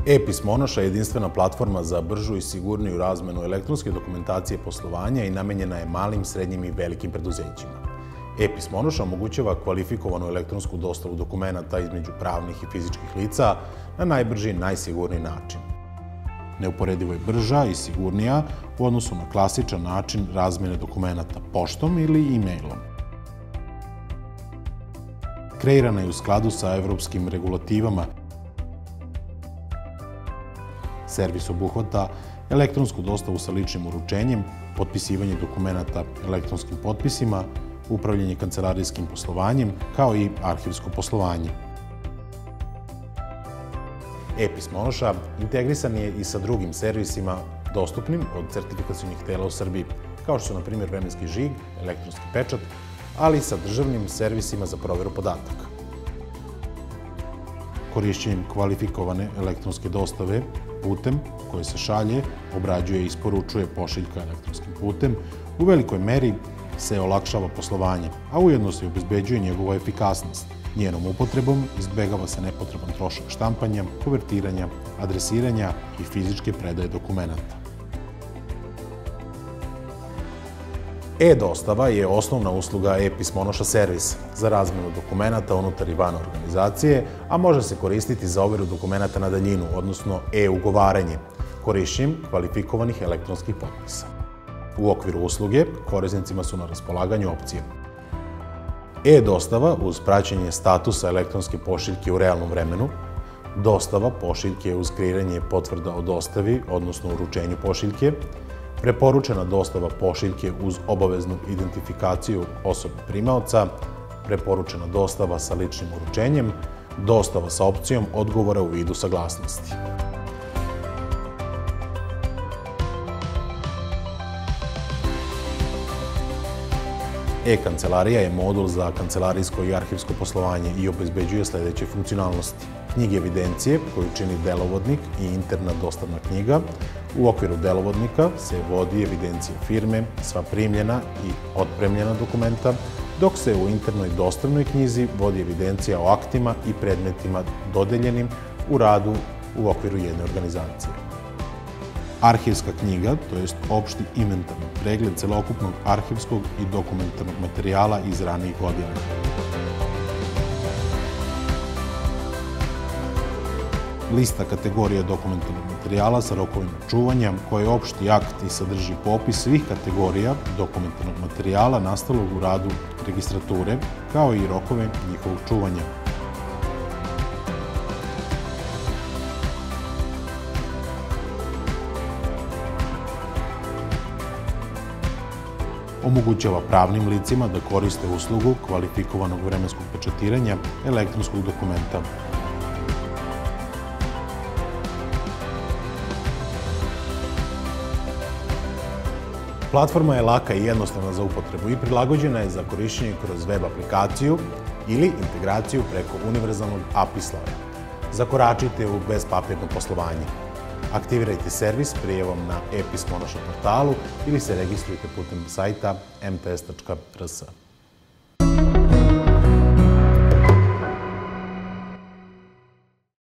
E-pismonoša je jedinstvena platforma za bržu i sigurniju razmenu elektronske dokumentacije poslovanja i namenjena je malim, srednjim i velikim preduzećima. E-pismonoša omogućava kvalifikovanu elektronsku dostavu dokumenata između pravnih i fizičkih lica na najbrži i najsigurniji način. Neuporedivo je brža i sigurnija u odnosu na klasičan način razmene dokumenata poštom ili e-mailom. Kreirana je u skladu sa evropskim regulativama. Servis obuhvata elektronsku dostavu sa ličnim uručenjem, potpisivanje dokumenata elektronskim potpisima, upravljanje kancelarijskim poslovanjem, kao i arhivsko poslovanje. E-pismonoša integrisan je i sa drugim servisima dostupnim od certifikacionih tela u Srbiji, kao što su, na primjer, vremenski žig, elektronski pečat, ali i sa državnim servisima za proveru podataka. Korišćenjem kvalifikovane elektronske dostave putem koje se šalje, obrađuje i isporučuje pošiljka elektronskim putem, u velikoj meri se olakšava poslovanje, a ujedno se obezbeđuje njegova efikasnost. Njenom upotrebom izbegava se nepotreban trošak štampanja, kuvertiranja, adresiranja i fizičke predaje dokumenata. E-dostava je osnovna usluga e-pismonoša servis za razmenu dokumenata unutar i van organizacije, a može se koristiti za overu dokumenata na daljinu, odnosno e-ugovaranje, korišćenjem kvalifikovanih elektronskih potpisa. U okviru usluge korisnicima su na raspolaganju opcije e-dostava uz praćenje statusa elektronske pošiljke u realnom vremenu, dostava pošiljke uz kreiranje potvrda o dostavi, odnosno uručenju pošiljke, preporučena dostava pošiljke uz obaveznu identifikaciju osobe primaoca, preporučena dostava sa ličnim uručenjem, dostava sa opcijom odgovora u vidu saglasnosti. E-kancelarija je modul za kancelarijsko i arhivsko poslovanje i obezbeđuje sledeće funkcionalnosti. Knjige evidencije koju čini delovodnik i interna dostavna knjiga. U okviru delovodnika se vodi evidencija firme, sva primljena i otpremljena dokumenta, dok se u internoj dostavnoj knjizi vodi evidencija o aktima i predmetima dodeljenim u radu u okviru jedne organizacije. Arhivska knjiga, to jest opšti inventarni pregled celokupnog arhivskog i dokumentarnog materijala iz ranijih godina. Lista kategorija dokumentarnog materijala sa rokovima čuvanja, koji je opšti akt i sadrži popis svih kategorija dokumentarnog materijala nastalog u radu registrature, kao i rokove njihovog čuvanja. Omogućava pravnim licima da koriste uslugu kvalifikovanog vremenskog pečatiranja elektronskog dokumenta. Platforma je laka i jednostavna za upotrebu i prilagođena je za korišćenje kroz web aplikaciju ili integraciju preko univerzalnog API slova. Zakoračite u bezpapirno poslovanje. Aktivirajte servis prijavom na e-pismonoša portalu ili se registrujte putem sajta mts.rs.